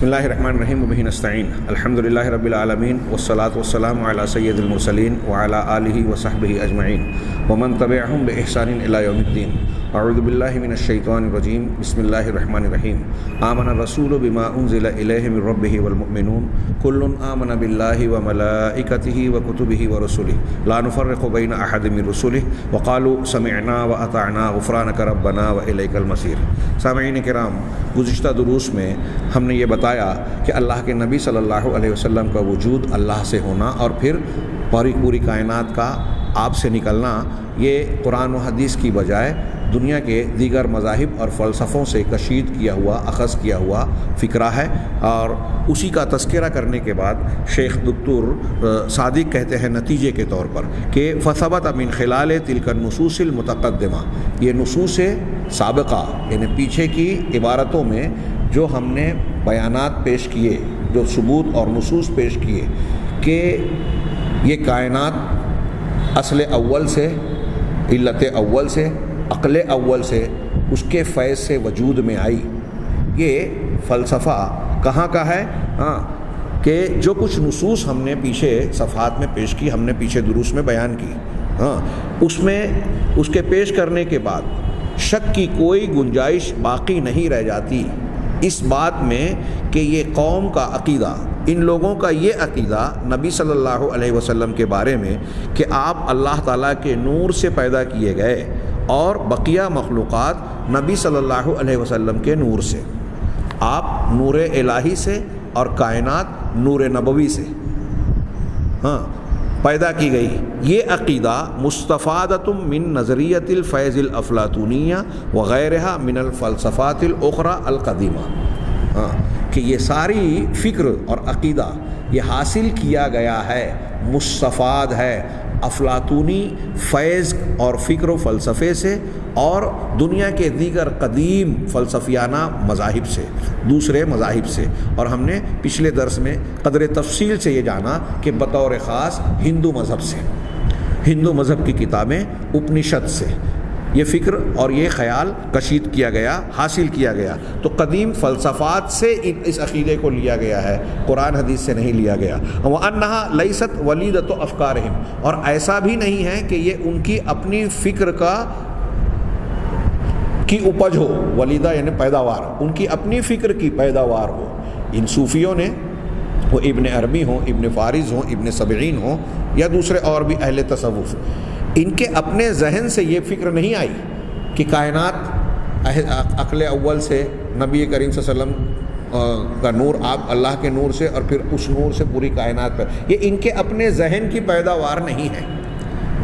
بسم اللہ الرحمن الرحیم وبہ نستعین الحمد للہ رب العالمین والصلاة والسلام علی سید المرسلین وعلی آلہ وصحبہ اجمعین ومن تبعہم بإحسان الی یوم الدین. اعوذ باللہ من الشیطان الرجیم. بسم اللہ الرحمن الرحیم. آمن الرسول بما انزل الیہ من ربہ والمؤمنون کل آمن باللہ وملائکتہ وکتبہ ورسلہ لا نفرق بین احد من رسلہ وقالوا سمعنا واطعنا غفرانک ربنا والیک المصیر. سامعین کرام، گزشتہ دروس میں ہم نے یہ بتایا کہ اللہ کے نبی صلی اللہ علیہ وسلم کا وجود اللہ سے ہونا اور پھر پوری کائنات کا آپ سے نکلنا، یہ قرآن و حدیث کی بجائے دنیا کے دیگر مذاہب اور فلسفوں سے کشید کیا ہوا، اخذ کیا ہوا فکرہ ہے. اور اسی کا تذکرہ کرنے کے بعد شیخ دکتور صادق کہتے ہیں نتیجے کے طور پر کہ فثبت من خلال تلک النصوص المتقدمہ، یہ نصوص سابقہ یعنی پیچھے کی عبارتوں میں جو ہم نے بیانات پیش کیے، جو ثبوت اور نصوص پیش کیے کہ یہ کائنات اصل اول سے، علت اول سے، عقل اول سے، اس کے فیض سے وجود میں آئی. یہ فلسفہ کہاں کا ہے؟ کہ جو کچھ نصوص ہم نے پیچھے صفحات میں پیش کی، ہم نے پیچھے دروس میں بیان کی، اس میں اس کے پیش کرنے کے بعد شک کی کوئی گنجائش باقی نہیں رہ جاتی اس بات میں کہ یہ قوم کا عقیدہ، ان لوگوں کا یہ عقیدہ نبی صلی اللہ علیہ وسلم کے بارے میں کہ آپ اللہ تعالیٰ کے نور سے پیدا کیے گئے اور بقیہ مخلوقات نبی صلی اللہ علیہ وسلم کے نور سے، آپ نور الہی سے اور کائنات نور نبوی سے پیدا کی گئی. یہ عقیدہ مستفادۃ من نظریۃ الفیض الافلاطونیہ وغیرہ من الفلسفات الاخرى القدیمہ، کہ یہ ساری فکر اور عقیدہ یہ حاصل کیا گیا ہے، مستفاد ہے افلاطونی فیض اور فکر و فلسفے سے اور دنیا کے دیگر قدیم فلسفیانہ مذاہب سے، دوسرے مذاہب سے. اور ہم نے پچھلے درس میں قدر تفصیل سے یہ جانا کہ بطور خاص ہندو مذہب سے، ہندو مذہب کی کتابیں اپنشد سے یہ فکر اور یہ خیال کشید کیا گیا، حاصل کیا گیا. تو قدیم فلسفات سے اس عقیدے کو لیا گیا ہے، قرآن حدیث سے نہیں لیا گیا. وَأَنَّهَا لَيْسَتْ وَلِيدَةُ أَفْكَارِهِمْ، اور ایسا بھی نہیں ہے کہ یہ ان کی اپنی فکر کی اپج ہو، ولیدہ یعنی پیداوار، ان کی اپنی فکر کی پیداوار ہو. ان صوفیوں نے، وہ ابن عربی ہوں، ابن فارض ہوں، ابن سبعین ہوں یا دوسرے اور بھی اہل تصوف، ان کے اپنے ذہن سے یہ فکر نہیں آئی کہ کائنات عقل اول سے نبی کریم صلی اللہ علیہ وسلم کا نور، آپ اللہ کے نور سے اور پھر اس نور سے پوری کائنات پر، یہ ان کے اپنے ذہن کی پیداوار نہیں ہے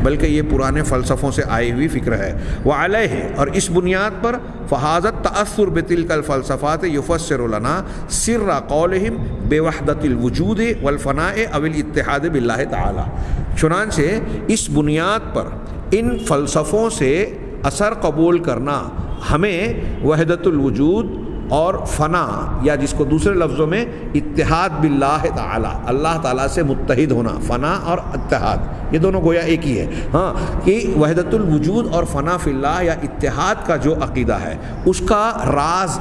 بلکہ یہ پرانے فلسفوں سے آئی ہوئی فکر ہے. وعلیہ، اور اس بنیاد پر فحاظت تأثر بتلک الفلسفات یفسر لنا سر قولہم بوحدۃ الوجود والفناء او الاتحاد باللہ تعالی. چنانچہ اس بنیاد پر ان فلسفوں سے اثر قبول کرنا ہمیں وحدت الوجود اور فنا، یا جس کو دوسرے لفظوں میں اتحاد باللہ تعالی، اللہ تعالیٰ سے متحد ہونا، فنا اور اتحاد یہ دونوں گویا ایک ہی ہے. کہ وحدت الوجود اور فنا فی اللہ یا اتحاد کا جو عقیدہ ہے اس کا راز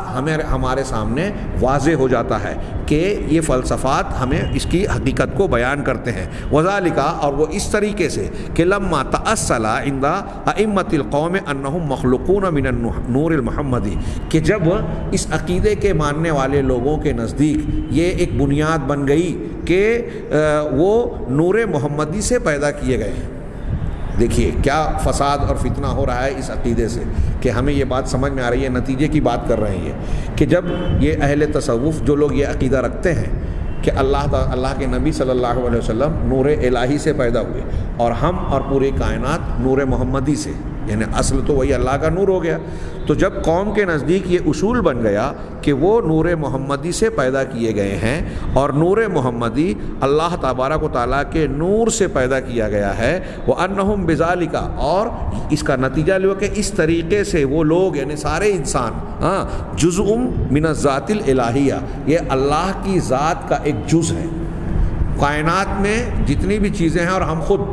ہمارے سامنے واضح ہو جاتا ہے کہ یہ فلسفات ہمیں اس کی حقیقت کو بیان کرتے ہیں. وذالک، اور وہ اس طریقے سے کہ لما تأصل عند ائمۃ القوم انہم مخلوقون من النور المحمدی، کہ جب اس عقیدے کے ماننے والے لوگوں کے نزدیک یہ ایک بنیاد بن گئی کہ وہ نور محمدی سے پیدا کیے گئے. دیکھیے کیا فساد اور فتنہ ہو رہا ہے اس عقیدے سے کہ ہمیں یہ بات سمجھ میں آ رہی ہے، نتیجے کی بات کر رہے ہیں کہ جب یہ اہل تصوف جو لوگ یہ عقیدہ رکھتے ہیں کہ اللہ کے نبی صلی اللہ علیہ وسلم نور الہی سے پیدا ہوئے اور ہم اور پوری کائنات نور محمدی سے، یعنی اصل تو وہی اللہ کا نور ہو گیا. تو جب قوم کے نزدیک یہ اصول بن گیا کہ وہ نور محمدی سے پیدا کیے گئے ہیں اور نور محمدی اللہ تبارک و تعالیٰ کے نور سے پیدا کیا گیا ہے، وَأَنَّهُمْ بِذَلِكَ، اور اس کا نتیجہ لو کہ اس طریقے سے وہ لوگ یعنی سارے انسان جزء من الذات الالہیہ، یہ اللہ کی ذات کا ایک جز ہے. کائنات میں جتنی بھی چیزیں ہیں اور ہم خود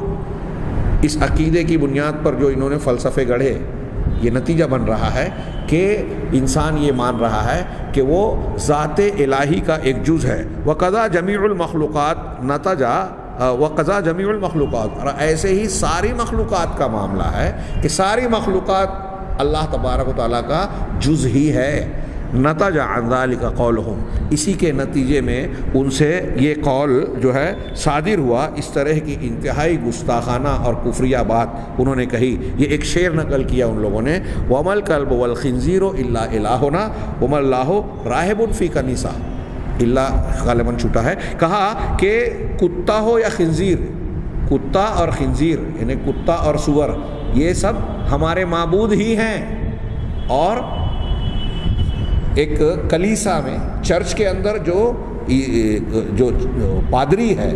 اس عقیدے کی بنیاد پر جو انہوں نے فلسفے گڑھے یہ نتیجہ بن رہا ہے کہ انسان یہ مان رہا ہے کہ وہ ذات الہی کا ایک جز ہے. وقضا جمیع المخلوقات نتجا وقضا جمیع المخلوقات، اور ایسے ہی ساری مخلوقات کا معاملہ ہے کہ ساری مخلوقات اللہ تبارک و تعالیٰ کا جز ہی ہے. نتج عن ذلک قولہم، اسی کے نتیجے میں ان سے یہ قول جو ہے صادر ہوا. اس طرح کی انتہائی گستاخانہ اور کفریہ بات انہوں نے کہی. یہ ایک شعر نقل کیا ان لوگوں نے، وَمَا الْكَلْبُ وَالْخِنْزِيرُ إِلَّا إِلَٰهُنَا وَمَا اللَّهُ رَاهِبٌ فِي كَنِيسَةٍ، اللہ غالباً چھوٹا ہے. کہا کہ کتا ہو یا خنزیر، کتا اور خنزیر یعنی کتا اور سور، یہ سب ہمارے معبود ہی ہیں. اور ایک کلیسا میں، چرچ کے اندر جو پادری ہے،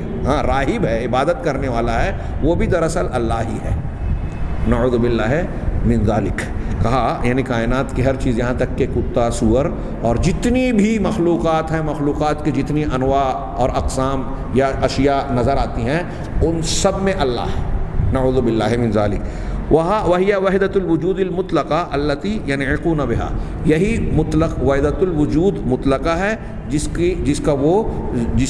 راہب ہے، عبادت کرنے والا ہے، وہ بھی دراصل اللہ ہی ہے. نعوذ باللہ من ذالک. کہا یعنی کائنات کی ہر چیز، یہاں تک کہ کتا، سور اور جتنی بھی مخلوقات ہیں، مخلوقات کی جتنی انواع اور اقسام یا اشیاء نظر آتی ہیں، ان سب میں اللہ ہے. نعوذ باللہ من ذالک. وہی وحدۃ الوجود المطلقہ التی ینعقون بہا، یہی مطلق وحدۃ الوجود مطلقہ ہے جس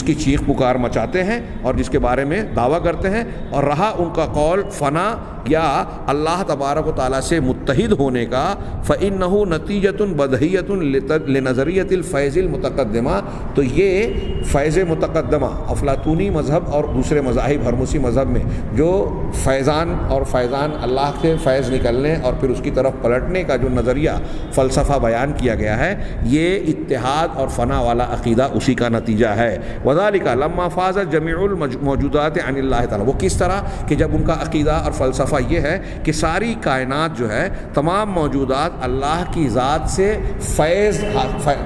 کی چیخ پکار مچاتے ہیں اور جس کے بارے میں دعویٰ کرتے ہیں. اور رہا ان کا قول فنا یا اللہ تبارک و تعالیٰ سے متحد ہونے کا، فإنہ نتیجۃ بدیہیۃ لنظریۃ الفیض المتقدمہ، تو یہ فیض متقدمہ افلاطونی مذہب اور دوسرے مذاہب ہرمسی مذہب میں جو فیضان اور فیضان اللہ سے فیض نکلنے اور پھر اس کی طرف پلٹنے کا جو نظریہ فلسفہ بیان کیا گیا ہے، یہ اتحاد اور فنا والا عقیدہ اسی کا نتیجہ ہے. وذالک لما فازت جمیع الموجودات عن اللہ تعالیٰ، وہ کس طرح کہ جب ان کا عقیدہ اور فلسفہ یہ ہے کہ ساری کائنات جو ہے، تمام موجودات اللہ کی ذات سے فیض،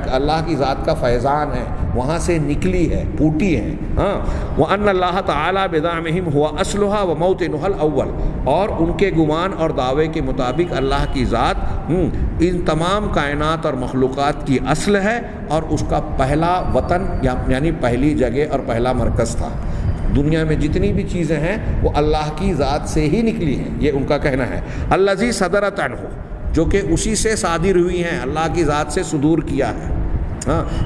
اللہ کی ذات کا فیضان ہے، وہاں سے نکلی ہے، پھوٹی ہے. وَأَنَّ اللَّهَ تَعَالَى بِزَعْمِهِمْ هُوَ أَصْلُهَا وَمَوْطِنُهَا الْأَوَّلُ، اور ان کے گمان اور دعوے کے مطابق اللہ کی ذات ان تمام کائنات اور مخلوقات کی اصل ہے اور اس کا پہلا وطن یعنی پہلی جگہ اور پہلا مرکز تھا. دنیا میں جتنی بھی چیزیں ہیں وہ اللہ کی ذات سے ہی نکلی ہیں، یہ ان کا کہنا ہے. الذی صدرت عنہ، جو کہ اسی سے صادر ہوئی ہیں، اللہ کی ذات سے صدور کیا ہے.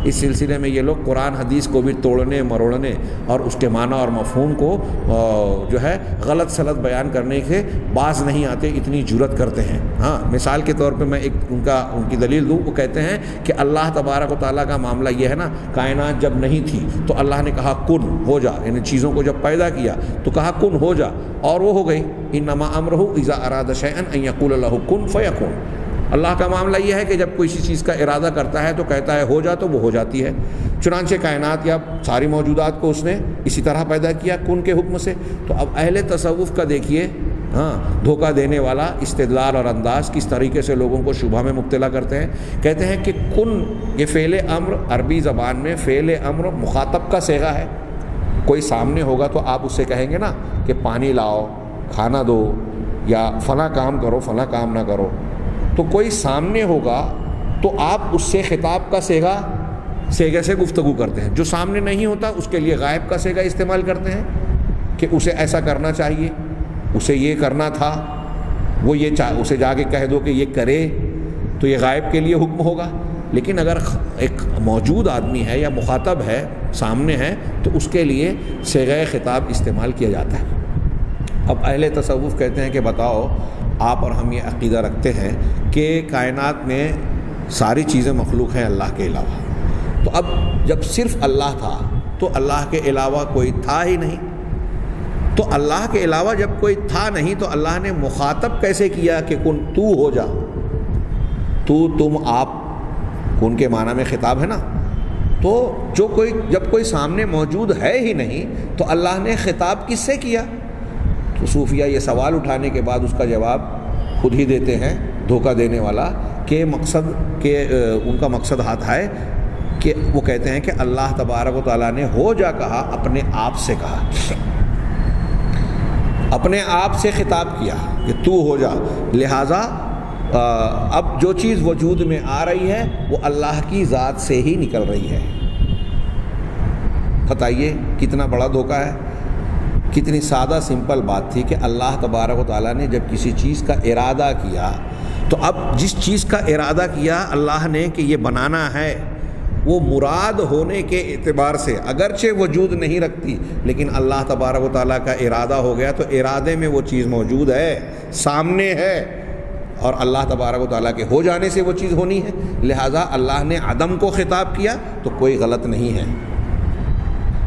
اس سلسلے میں یہ لوگ قرآن حدیث کو بھی توڑنے مروڑنے اور اس کے معنی اور مفہوم کو جو ہے غلط سلط بیان کرنے سے باز نہیں آتے، اتنی جرأت کرتے ہیں. مثال کے طور پہ میں ان کی دلیل دوں. وہ کہتے ہیں کہ اللہ تبارک و تعالیٰ کا معاملہ یہ ہے نا، کائنات جب نہیں تھی تو اللہ نے کہا کن ہو جا، یعنی چیزوں کو جب پیدا کیا تو کہا کن ہو جا اور وہ ہو گئی. انما امرہ اذا اراد شیئا ان یقول له کن فیکون. اللہ کا معاملہ یہ ہے کہ جب کوئی چیز کا ارادہ کرتا ہے تو کہتا ہے ہو جا تو وہ ہو جاتی ہے. چنانچہ کائنات یا ساری موجودات کو اس نے اسی طرح پیدا کیا کن کے حکم سے. تو اب اہل تصوف کا دیکھیے دھوکہ دینے والا استدلال اور انداز کس طریقے سے لوگوں کو شبہ میں مبتلا کرتے ہیں. کہتے ہیں کہ کن یہ فعل امر عربی زبان میں فعل امر مخاطب کا صیغہ ہے. کوئی سامنے ہوگا تو آپ اس سے کہیں گے نا کہ پانی لاؤ، کھانا دو، یا فلاں کام کرو فلاں کام نہ کرو. تو کوئی سامنے ہوگا تو آپ اس سے خطاب کا صیغے سے گفتگو کرتے ہیں. جو سامنے نہیں ہوتا اس کے لیے غائب کا صیغہ استعمال کرتے ہیں کہ اسے ایسا کرنا چاہیے، اسے یہ کرنا تھا، وہ یہ اسے جا کے کہہ دو کہ یہ کرے تو یہ غائب کے لیے حکم ہوگا. لیکن اگر ایک موجود آدمی ہے یا مخاطب ہے سامنے ہے تو اس کے لیے صیغہ خطاب استعمال کیا جاتا ہے. اب اہل تصوف کہتے ہیں کہ بتاؤ آپ اور ہم یہ عقیدہ رکھتے ہیں کہ کائنات میں ساری چیزیں مخلوق ہیں اللہ کے علاوہ، تو اب جب صرف اللہ تھا تو اللہ کے علاوہ کوئی تھا ہی نہیں. تو اللہ کے علاوہ جب کوئی تھا نہیں تو اللہ نے مخاطب کیسے کیا کہ کن تو ہو جا. تو تم آپ کن کے معنی میں خطاب ہے نا. تو جب کوئی سامنے موجود ہے ہی نہیں تو اللہ نے خطاب کس سے کیا. تو صوفیہ یہ سوال اٹھانے کے بعد اس کا جواب خود ہی دیتے ہیں دھوکہ دینے والا کہ ان کا مقصد ہاتھ ہے کہ وہ کہتے ہیں کہ اللہ تبارک و تعالیٰ نے ہو جا کہا، اپنے آپ سے کہا، اپنے آپ سے خطاب کیا کہ تو ہو جا. لہٰذا اب جو چیز وجود میں آ رہی ہے وہ اللہ کی ذات سے ہی نکل رہی ہے. بتائیے کتنا بڑا دھوکہ ہے. کتنی سادہ سمپل بات تھی کہ اللہ تبارک و تعالیٰ نے جب کسی چیز کا ارادہ کیا تو اب جس چیز کا ارادہ کیا اللہ نے کہ یہ بنانا ہے، وہ مراد ہونے کے اعتبار سے اگرچہ وجود نہیں رکھتی، لیکن اللہ تبارک و تعالیٰ کا ارادہ ہو گیا تو ارادے میں وہ چیز موجود ہے، سامنے ہے، اور اللہ تبارک و تعالیٰ کے ہو جانے سے وہ چیز ہونی ہے۔ لہٰذا اللہ نے عدم کو خطاب کیا تو کوئی غلط نہیں ہے،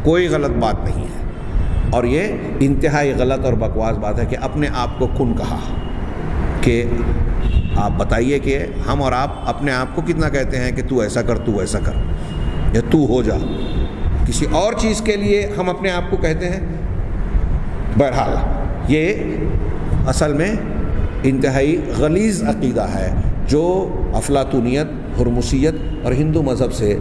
کوئی غلط بات نہیں ہے، اور یہ انتہائی غلط اور بکواس بات ہے کہ اپنے آپ کو کن کہا، کہ آپ بتائیے کہ ہم اور آپ اپنے آپ کو کتنا کہتے ہیں کہ تو ایسا کر، تو ایسا کر، یا تو ہو جا، کسی اور چیز کے لیے ہم اپنے آپ کو کہتے ہیں۔ بہرحال یہ اصل میں انتہائی غلیظ عقیدہ ہے جو افلاطونیت، ہرمسیت اور ہندو مذہب سے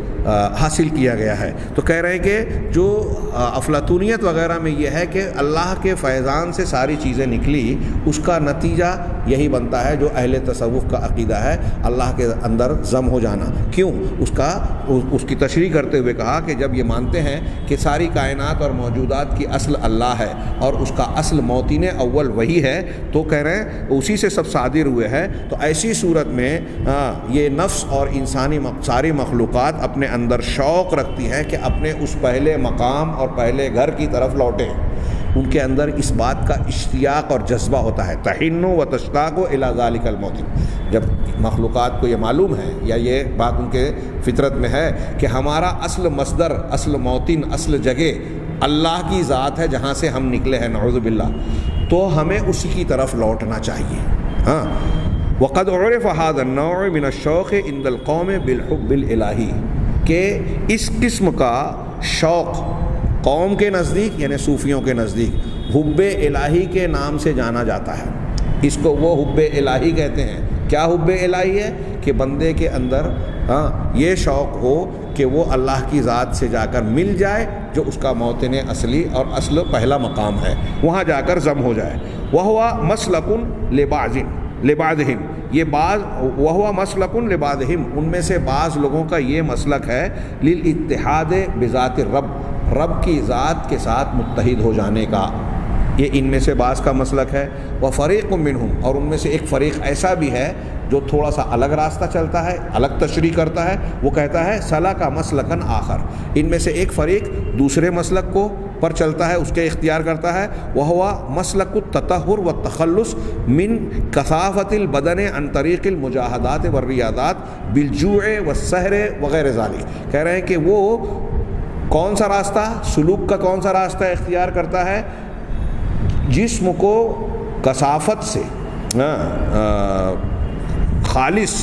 حاصل کیا گیا ہے۔ تو کہہ رہے ہیں کہ جو افلاطونیت وغیرہ میں یہ ہے کہ اللہ کے فیضان سے ساری چیزیں نکلی، اس کا نتیجہ یہی بنتا ہے جو اہل تصوف کا عقیدہ ہے، اللہ کے اندر ضم ہو جانا۔ کیوں؟ اس کی تشریح کرتے ہوئے کہا کہ جب یہ مانتے ہیں کہ ساری کائنات اور موجودات کی اصل اللہ ہے اور اس کا اصل موتن اول وہی ہے، تو کہہ رہے ہیں اسی سے سب صادر ہوئے ہیں، تو ایسی صورت میں یہ نفس اور انسانی ساری مخلوقات اپنے اندر شوق رکھتی ہے کہ اپنے اس پہلے مقام اور پہلے گھر کی طرف لوٹیں۔ ان کے اندر اس بات کا اشتیاق اور جذبہ ہوتا ہے، تحن و تشتاق الی ذلک الموطن۔ جب مخلوقات کو یہ معلوم ہے یا یہ بات ان کے فطرت میں ہے کہ ہمارا اصل مصدر، اصل موطن، اصل جگہ اللہ کی ذات ہے جہاں سے ہم نکلے ہیں، نعوذ باللہ، تو ہمیں اسی کی طرف لوٹنا چاہیے۔ ہاں، وقد عرف هذا النوع من الشوق عند القوم بالحب الالہی، کہ اس قسم کا شوق قوم کے نزدیک یعنی صوفیوں کے نزدیک حب الہی کے نام سے جانا جاتا ہے۔ اس کو وہ حب الہی کہتے ہیں۔ کیا حب الہی ہے؟ کہ بندے کے اندر یہ شوق ہو کہ وہ اللہ کی ذات سے جا کر مل جائے جو اس کا موطن اصلی اور اصل پہلا مقام ہے، وہاں جا کر ضم ہو جائے۔ وَهُوَ مَسْلَكٌ لِبَعْضِهِمْ، یہ بعض وَهُوَ مَسْلَكٌ لِبَعْضِهِمْ، ان میں سے بعض لوگوں کا یہ مسلک ہے لِلْاتِحَادِ بِذَاتِ الرب، رب کی ذات کے ساتھ متحد ہو جانے کا، یہ ان میں سے بعض کا مسلک ہے۔ وَفَرِيقٌ مِّنْهُمْ، اور ان میں سے ایک فریق ایسا بھی ہے جو تھوڑا سا الگ راستہ چلتا ہے، الگ تشریح کرتا ہے، وہ کہتا ہے سَلَكَ مَسْلَكًا آخر، ان میں سے ایک فریق دوسرے مسلک کو پر چلتا ہے، اس کے اختیار کرتا ہے۔ وَهُوَ مَسْلَكُ التَّطَهُّرِ وَالتَّخَلُّصِ مِنْ كَثَافَةِ الْبَدَنِ عَنْ طَرِيقِ الْمُجَاهَدَاتِ وَالرِّيَاضَاتِ بِالْجُوعِ وَالسَّهْرِ وغیرہ ذلك، کہہ رہے ہیں کہ وہ کون سا راستہ، سلوک کا کون سا راستہ اختیار کرتا ہے؟ جسم کو کثافت سے خالص،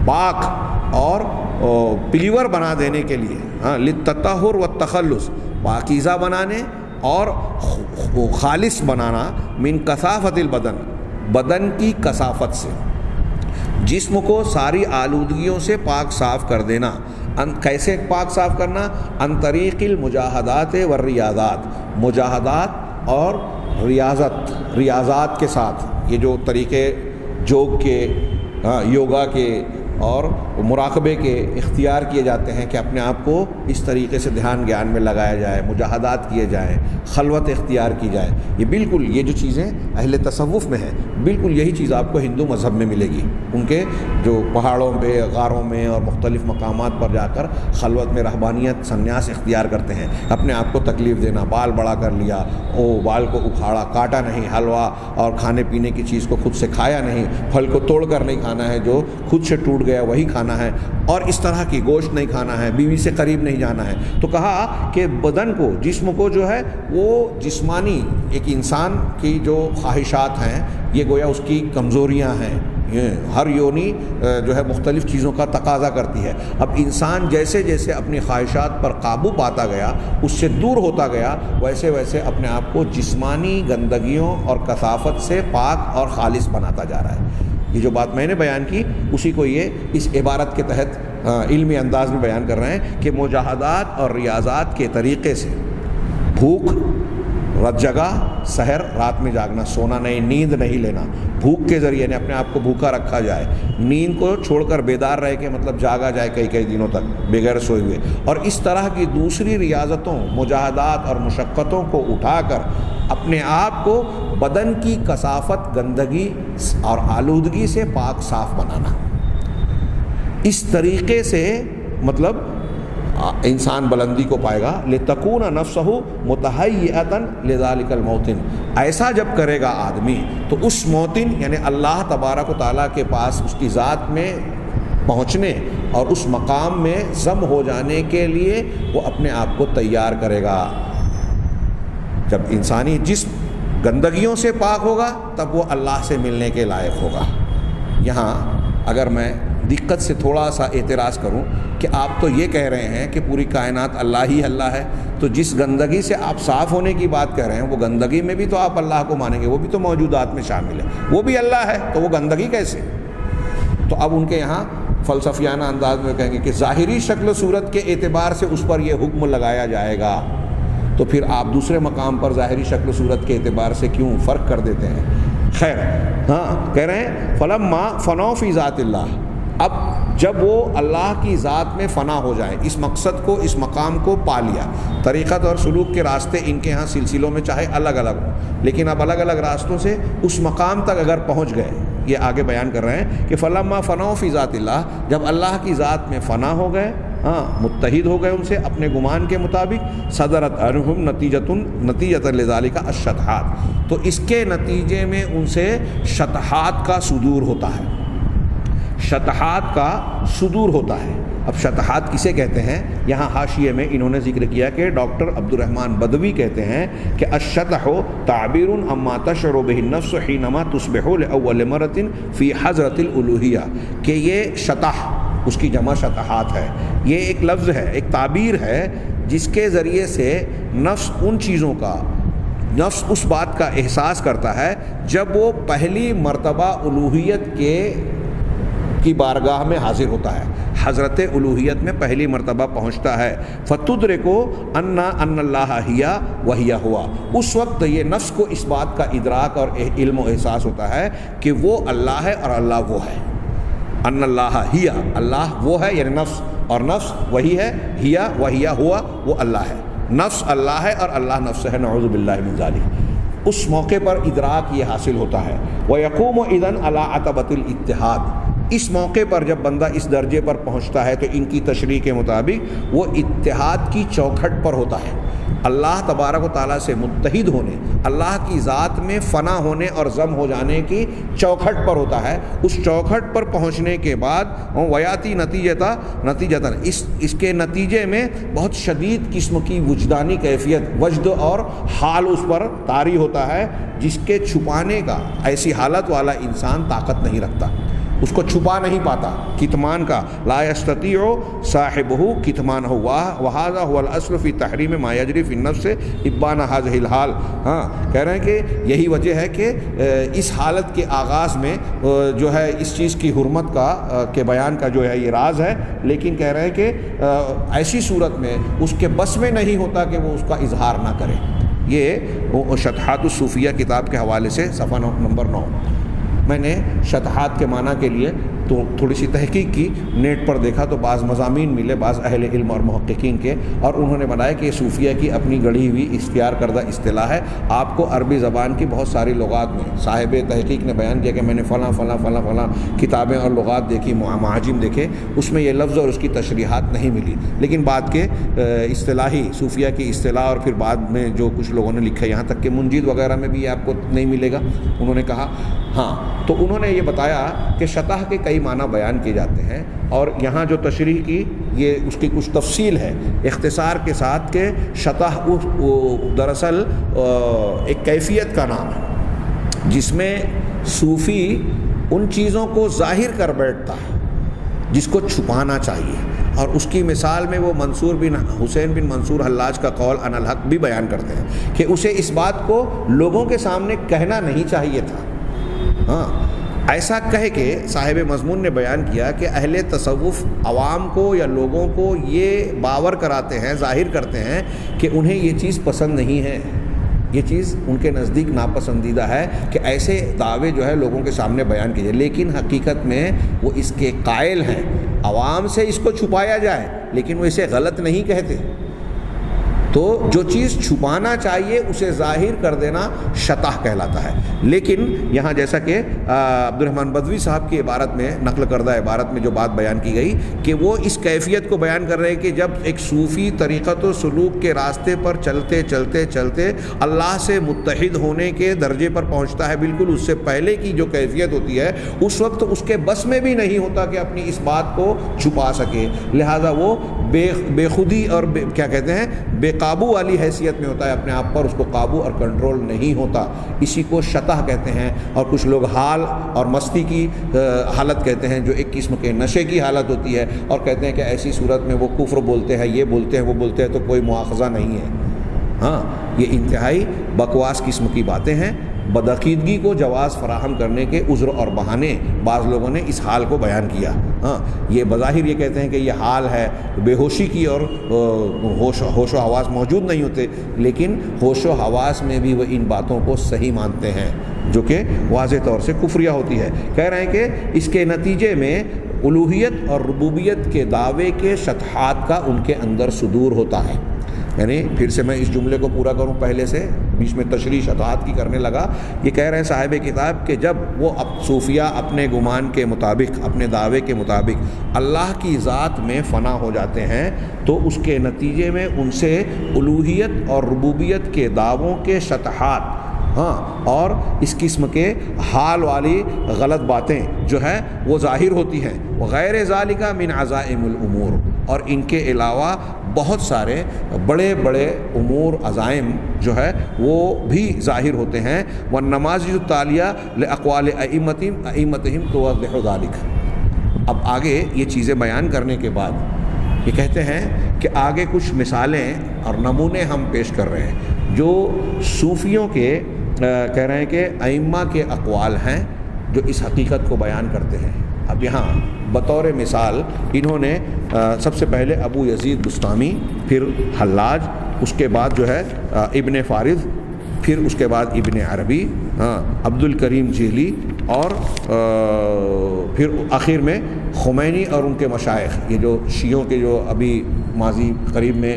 پاک اور پیور بنا دینے کے لیے، للتطہر والتخلص، پاکیزہ بنانے اور خالص بنانا، من کثافت البدن، بدن کی کثافت سے، جسم کو ساری آلودگیوں سے پاک صاف کر دینا۔ کیسے پاک صاف کرنا؟ عن طریق المجاہدات والریاضات، مجاہدات اور ریاضات کے ساتھ، یہ جو طریقے جوگ کے، یوگا کے اور مراقبے کے اختیار کیے جاتے ہیں کہ اپنے آپ کو اس طریقے سے دھیان گیان میں لگایا جائے، مجاہدات کیے جائیں، خلوت اختیار کی جائے، یہ بالکل یہ جو چیزیں اہل تصوف میں ہیں، بالکل یہی چیز آپ کو ہندو مذہب میں ملے گی۔ ان کے جو پہاڑوں پہ، غاروں میں اور مختلف مقامات پر جا کر خلوت میں رہبانیت، سنیاس اختیار کرتے ہیں، اپنے آپ کو تکلیف دینا، بال بڑا کر لیا، بال کو اکھاڑا، کاٹا نہیں، حلوہ اور کھانے پینے کی چیز کو خود سے کھایا نہیں، پھل کو توڑ کر نہیں کھانا ہے، جو خود سے ٹوٹ گیا وہی کھانا ہے، اور اس طرح کی گوشت نہیں کھانا ہے، بیوی سے قریب نہیں جانا ہے۔ تو کہا کہ بدن کو، جسم کو جو ہے وہ جسمانی ایک انسان کی جو خواہشات ہیں، یہ گویا اس کی کمزوریاں ہیں، ہر یونی جو ہے مختلف چیزوں کا تقاضا کرتی ہے۔ اب انسان جیسے جیسے اپنی خواہشات پر قابو پاتا گیا، اس سے دور ہوتا گیا، ویسے ویسے اپنے آپ کو جسمانی گندگیوں اور کثافت سے پاک اور خالص بناتا جا رہا ہے۔ یہ جو بات میں نے بیان کی اسی کو یہ اس عبارت کے تحت علمی انداز میں بیان کر رہے ہیں کہ مجاہدات اور ریاضات کے طریقے سے بھوک، رات جگہ سحر رات میں جاگنا، سونا نہیں، نیند نہیں لینا، بھوک کے ذریعے یعنی اپنے آپ کو بھوکا رکھا جائے، نیند کو چھوڑ کر بیدار رہ کے مطلب جاگا جائے کئی دنوں تک بغیر سوئے ہوئے، اور اس طرح کی دوسری ریاضتوں، مجاہدات اور مشقتوں کو اٹھا کر اپنے آپ کو بدن کی کثافت، گندگی اور آلودگی سے پاک صاف بنانا۔ اس طریقے سے مطلب انسان بلندی کو پائے گا۔ لِتَكُونَ نَفْسَهُ مُتَهَيِّئَةً لِذَلِكَ الْمَوْطِنِ، ایسا جب کرے گا آدمی تو اس موطن یعنی اللہ تبارک و تعالیٰ کے پاس اس کی ذات میں پہنچنے اور اس مقام میں ضم ہو جانے کے لیے وہ اپنے آپ کو تیار کرے گا۔ جب انسانی جسم گندگیوں سے پاک ہوگا تب وہ اللہ سے ملنے کے لائق ہوگا۔ یہاں اگر میں دقت سے تھوڑا سا اعتراض کروں کہ آپ تو یہ کہہ رہے ہیں کہ پوری کائنات اللہ ہی اللہ ہے، تو جس گندگی سے آپ صاف ہونے کی بات کر رہے ہیں وہ گندگی میں بھی تو آپ اللہ کو مانیں گے، وہ بھی تو موجودات میں شامل ہے، وہ بھی اللہ ہے، تو وہ گندگی کیسے؟ تو اب ان کے یہاں فلسفیانہ انداز میں کہیں گے کہ ظاہری شکل و صورت کے اعتبار سے اس پر یہ حکم لگایا جائے گا، تو پھر آپ دوسرے مقام پر ظاہری شکل و صورت کے اعتبار سے کیوں فرق کر دیتے ہیں؟ خیر، ہاں کہہ رہے ہیں فلما فنوا فی ذات اللہ، اب جب وہ اللہ کی ذات میں فنا ہو جائے، اس مقصد کو، اس مقام کو پا لیا، طریقت اور سلوک کے راستے ان کے ہاں سلسلوں میں چاہے الگ الگ ہوں، لیکن اب الگ الگ راستوں سے اس مقام تک اگر پہنچ گئے، یہ آگے بیان کر رہے ہیں کہ فلما فنوا فی ذات اللہ، جب اللہ کی ذات میں فنا ہو گئے، متحد ہو گئے ان سے اپنے گمان کے مطابق، صدرت عنہم نتیجۃ لذالک الشطحات، تو اس کے نتیجے میں ان سے شطحات کا صدور ہوتا ہے، شطحات کا صدور ہوتا ہے۔ اب شطحات کسے کہتے ہیں؟ یہاں حاشیے میں انہوں نے ذکر کیا کہ ڈاکٹر عبد الرحمن بدوی کہتے ہیں کہ الشطح تعبیر عما تشعر به النفس حینما تصبح لاول مرة فی حضرت الالوہیہ، کہ یہ شطح، اس کی جمع شطحات ہے، یہ ایک لفظ ہے، ایک تعبیر ہے جس کے ذریعے سے نفس ان چیزوں کا، نفس اس بات کا احساس کرتا ہے جب وہ پہلی مرتبہ الوہیت کی بارگاہ میں حاضر ہوتا ہے، حضرت الوہیت میں پہلی مرتبہ پہنچتا ہے، فتدرکو ان اللہ ہی وہی ہوا، اس وقت یہ نفس کو اس بات کا ادراک اور علم و احساس ہوتا ہے کہ وہ اللہ ہے اور اللہ وہ ہے، ان اللہ ہی، اللہ وہ ہے یعنی نفس، اور نفس وہی ہے، ہی وہی ہوا، وہ اللہ ہے، نفس اللہ ہے اور اللہ نفس ہے، نعوذ باللہ من ذالک۔ اس موقع پر ادراک یہ حاصل ہوتا ہے، وَيَقُومُ إِذَنْ عَلَىٰ عَتَبَةِ الْإِتِّحَادِ، اس موقع پر جب بندہ اس درجے پر پہنچتا ہے تو ان کی تشریح کے مطابق وہ اتحاد کی چوکھٹ پر ہوتا ہے، اللہ تبارک و تعالیٰ سے متحد ہونے، اللہ کی ذات میں فنا ہونے اور ضم ہو جانے کی چوکھٹ پر ہوتا ہے۔ اس چوکھٹ پر پہنچنے کے بعد ویاتی نتیجتاً اس کے نتیجے میں بہت شدید قسم کی وجدانی کیفیت، وجد اور حال اس پر طاری ہوتا ہے جس کے چھپانے کا ایسی حالت والا انسان طاقت نہیں رکھتا، اس کو چھپا نہیں پاتا، کتمان کا، لا یستطیع صاحبہ کتمانہ، وہذا هو الاصل فی تحریم ما یجری فی النفس ابان هذه الحال۔ کہہ رہے ہیں کہ یہی وجہ ہے کہ اس حالت کے آغاز میں جو ہے اس چیز کی حرمت کا کے بیان کا جو ہے یہ راز ہے، لیکن کہہ رہے ہیں کہ ایسی صورت میں اس کے بس میں نہیں ہوتا کہ وہ اس کا اظہار نہ کرے۔ یہ شطحات الصوفیہ کتاب کے حوالے سے صفحہ نمبر 9۔ میں نے شطحات کے معنی کے لیے تو تھوڑی سی تحقیق کی، نیٹ پر دیکھا تو بعض مضامین ملے بعض اہل علم اور محققین کے، اور انہوں نے بتایا کہ یہ صوفیہ کی اپنی گڑھی ہوئی اختیار کردہ اصطلاح ہے۔ آپ کو عربی زبان کی بہت ساری لغات میں صاحب تحقیق نے بیان کیا کہ میں نے فلاں فلاں فلاں فلاں کتابیں اور لغات دیکھی، معاجم دیکھے، اس میں یہ لفظ اور اس کی تشریحات نہیں ملی، لیکن بعد کے اصطلاحی صوفیہ کی اصطلاح اور پھر بعد میں جو کچھ لوگوں نے لکھا، یہاں تک کہ منجید وغیرہ میں بھی آپ کو نہیں ملے گا، انہوں نے کہا ہاں، تو انہوں نے یہ بتایا کہ شطح کے کئی معنی بیان کیے جاتے ہیں، اور یہاں جو تشریح کی یہ اس کی کچھ تفصیل ہے اختصار کے ساتھ کہ شطح دراصل ایک کیفیت کا نام ہے جس میں صوفی ان چیزوں کو ظاہر کر بیٹھتا ہے جس کو چھپانا چاہیے، اور اس کی مثال میں وہ منصور بن حسین بن منصور حلاج کا قول عن الحق بھی بیان کرتے ہیں کہ اسے اس بات کو لوگوں کے سامنے کہنا نہیں چاہیے تھا۔ ایسا کہہ کے صاحب مضمون نے بیان کیا کہ اہل تصوف عوام کو یا لوگوں کو یہ باور کراتے ہیں، ظاہر کرتے ہیں کہ انہیں یہ چیز پسند نہیں ہے، یہ چیز ان کے نزدیک ناپسندیدہ ہے کہ ایسے دعوے جو ہے لوگوں کے سامنے بیان کیے جائے، لیکن حقیقت میں وہ اس کے قائل ہیں۔ عوام سے اس کو چھپایا جائے لیکن وہ اسے غلط نہیں کہتے۔ تو جو چیز چھپانا چاہیے اسے ظاہر کر دینا شطح کہلاتا ہے۔ لیکن یہاں جیسا کہ عبد الرحمن بدوی صاحب کی عبارت میں، نقل کردہ عبارت میں جو بات بیان کی گئی کہ وہ اس کیفیت کو بیان کر رہے ہیں کہ جب ایک صوفی طریقت و سلوک کے راستے پر چلتے چلتے چلتے اللہ سے متحد ہونے کے درجے پر پہنچتا ہے، بالکل اس سے پہلے کی جو کیفیت ہوتی ہے اس وقت اس کے بس میں بھی نہیں ہوتا کہ اپنی اس بات کو چھپا سکے، لہذا وہ بے خودی اور کیا کہتے ہیں بے قابو والی حیثیت میں ہوتا ہے، اپنے آپ پر اس کو قابو اور کنٹرول نہیں ہوتا۔ اسی کو شطح کہتے ہیں، اور کچھ لوگ حال اور مستی کی حالت کہتے ہیں، جو ایک قسم کے نشے کی حالت ہوتی ہے، اور کہتے ہیں کہ ایسی صورت میں وہ کفر بولتے ہیں، یہ بولتے ہیں، وہ بولتے ہیں، تو کوئی مواخذہ نہیں ہے۔ ہاں، یہ انتہائی بکواس قسم کی باتیں ہیں۔ بدعقیدگی کو جواز فراہم کرنے کے عذر اور بہانے بعض لوگوں نے اس حال کو بیان کیا۔ ہاں، یہ بظاہر یہ کہتے ہیں کہ یہ حال ہے بے ہوشی کی اور ہوش و حواس موجود نہیں ہوتے، لیکن ہوش و حواس میں بھی وہ ان باتوں کو صحیح مانتے ہیں، جو کہ واضح طور سے کفریہ ہوتی ہے۔ کہہ رہے ہیں کہ اس کے نتیجے میں الوہیت اور ربوبیت کے دعوے کے شطحات کا ان کے اندر صدور ہوتا ہے۔ یعنی پھر سے میں اس جملے کو پورا کروں، پہلے سے بیچ میں تشریح شطحات کی کرنے لگا۔ یہ کہہ رہے ہیں صاحب کتاب کہ جب وہ صوفیہ اپنے گمان کے مطابق، اپنے دعوے کے مطابق اللہ کی ذات میں فنا ہو جاتے ہیں تو اس کے نتیجے میں ان سے الوہیت اور ربوبیت کے دعووں کے شطحات، ہاں، اور اس قسم کے حال والی غلط باتیں جو ہے وہ ظاہر ہوتی ہیں۔ وغیر ذالک من عزائم الامور، اور ان کے علاوہ بہت سارے بڑے بڑے امور، عزائم جو ہے وہ بھی ظاہر ہوتے ہیں۔ والنماذج التالیہ لاقوال ائمتہم توضح ذلک۔ اب آگے یہ چیزیں بیان کرنے کے بعد یہ کہتے ہیں کہ آگے کچھ مثالیں اور نمونے ہم پیش کر رہے ہیں جو صوفیوں کے کہہ رہے ہیں کہ ائمہ کے اقوال ہیں جو اس حقیقت کو بیان کرتے ہیں۔ اب یہاں بطور مثال انہوں نے سب سے پہلے ابو یزید بسطامی، پھر حلاج، اس کے بعد جو ہے ابن فارض، پھر اس کے بعد ابن عربی، عبد الکریم جیلی، اور پھر آخر میں خمینی اور ان کے مشائخ، یہ جو شیعوں کے جو ابھی ماضی قریب میں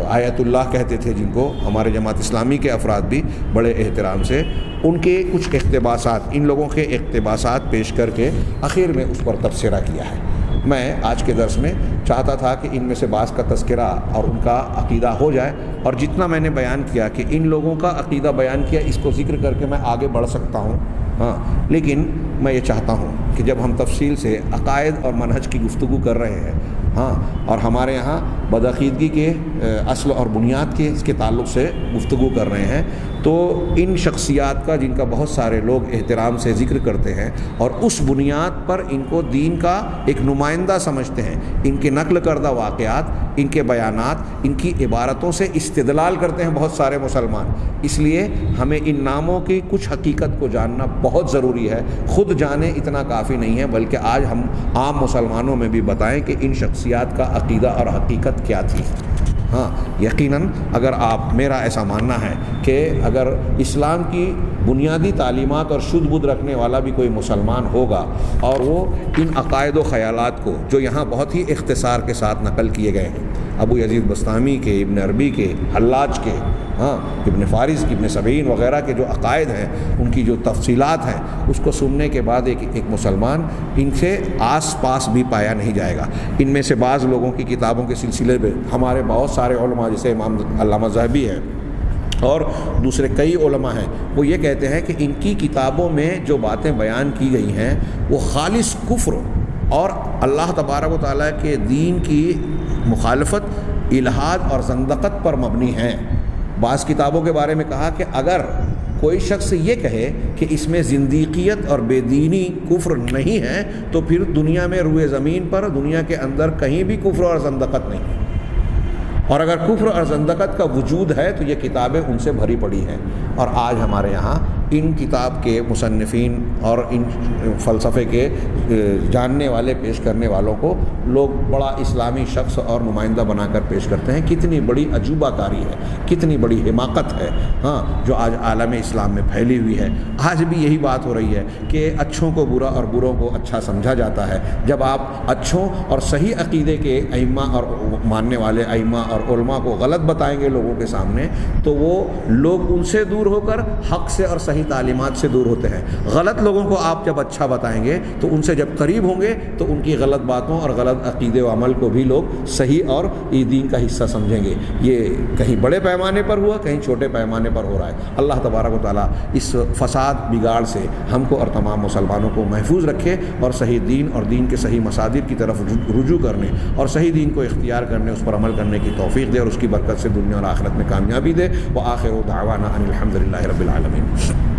آیت اللہ کہتے تھے، جن کو ہمارے جماعت اسلامی کے افراد بھی بڑے احترام سے، ان کے کچھ اقتباسات، ان لوگوں کے اقتباسات پیش کر کے آخر میں اس پر تبصرہ کیا ہے۔ میں آج کے درس میں چاہتا تھا کہ ان میں سے بعض کا تذکرہ اور ان کا عقیدہ ہو جائے، اور جتنا میں نے بیان کیا کہ ان لوگوں کا عقیدہ بیان کیا، اس کو ذکر کر کے میں آگے بڑھ سکتا ہوں، ہاں، لیکن میں یہ چاہتا ہوں کہ جب ہم تفصیل سے عقائد اور منہج کی گفتگو کر رہے ہیں، ہاں، اور ہمارے یہاں بدعقیدگی کے اصل اور بنیاد کے اس کے تعلق سے گفتگو کر رہے ہیں، تو ان شخصیات کا جن کا بہت سارے لوگ احترام سے ذکر کرتے ہیں اور اس بنیاد پر ان کو دین کا ایک نمائندہ سمجھتے ہیں، ان کے نقل کردہ واقعات، ان کے بیانات، ان کی عبارتوں سے استدلال کرتے ہیں بہت سارے مسلمان۔ اس لیے ہمیں ان ناموں کی کچھ حقیقت کو جاننا بہت ضروری ہے۔ خود جانیں اتنا کافی نہیں ہے، بلکہ آج ہم عام مسلمانوں میں بھی بتائیں کہ ان شخصیات کا عقیدہ اور حقیقت کیا تھی۔ ہاں، یقیناً اگر آپ، میرا ایسا ماننا ہے کہ اگر اسلام کی بنیادی تعلیمات اور شدھ بدھ رکھنے والا بھی کوئی مسلمان ہوگا اور وہ ان عقائد و خیالات کو جو یہاں بہت ہی اختصار کے ساتھ نقل کیے گئے ہیں، ابو یزید بسطامی کے، ابن عربی کے، حلاج کے، ہاں، ابن فارض، ابن سبعین وغیرہ کے جو عقائد ہیں، ان کی جو تفصیلات ہیں، اس کو سننے کے بعد ایک مسلمان ان سے آس پاس بھی پایا نہیں جائے گا۔ ان میں سے بعض لوگوں کی کتابوں کے سلسلے میں ہمارے بہت سارے علماء، جیسے امام علامہ ذہبی ہے اور دوسرے کئی علماء ہیں، وہ یہ کہتے ہیں کہ ان کی کتابوں میں جو باتیں بیان کی گئی ہیں وہ خالص کفر اور اللہ تبارک و تعالیٰ کے دین کی مخالفت، الحاد اور زندقت پر مبنی ہیں۔ بعض کتابوں کے بارے میں کہا کہ اگر کوئی شخص یہ کہے کہ اس میں زندیقیت اور بے دینی کفر نہیں ہے تو پھر دنیا میں روئے زمین پر، دنیا کے اندر کہیں بھی کفر اور زندقت نہیں ہے، اور اگر کفر اور زندقت کا وجود ہے تو یہ کتابیں ان سے بھری پڑی ہیں۔ اور آج ہمارے یہاں ان کتاب کے مصنفین اور ان فلسفے کے جاننے والے پیش کرنے والوں کو لوگ بڑا اسلامی شخص اور نمائندہ بنا کر پیش کرتے ہیں. کتنی بڑی عجوبہ کاری ہے, کتنی بڑی حماقت ہے جو آج عالم اسلام میں پھیلی ہوئی ہے. آج بھی یہی بات ہو رہی ہے کہ اچھوں کو برا اور بروں کو اچھا سمجھا جاتا ہے. جب آپ اچھوں اور صحیح عقیدے کے ائمہ اور ماننے والے ائمہ اور علماء کو غلط بتائیں گے لوگوں کے سامنے, تو وہ لوگ ان سے دور ہو کر حق سے اور صحیح تعلیمات سے دور ہوتے ہیں. غلط لوگوں کو آپ جب اچھا بتائیں گے تو ان سے جب قریب ہوں گے تو ان کی غلط باتوں اور غلط عقیدے و عمل کو بھی لوگ صحیح اور دین کا حصہ سمجھیں گے. یہ کہیں بڑے پیمانے پر ہوا, کہیں چھوٹے پیمانے پر ہو رہا ہے. اللہ تبارک و تعالیٰ اس فساد بگاڑ سے ہم کو اور تمام مسلمانوں کو محفوظ رکھے, اور صحیح دین اور دین کے صحیح مصادر کی طرف رجوع کرنے اور صحیح دین کو اختیار کرنے, اس پر عمل کرنے کی توفیق دے, اور اس کی برکت سے دنیا اور آخرت میں کامیابی دے. وآخر دعوانا ان الحمد للہ رب العالمین.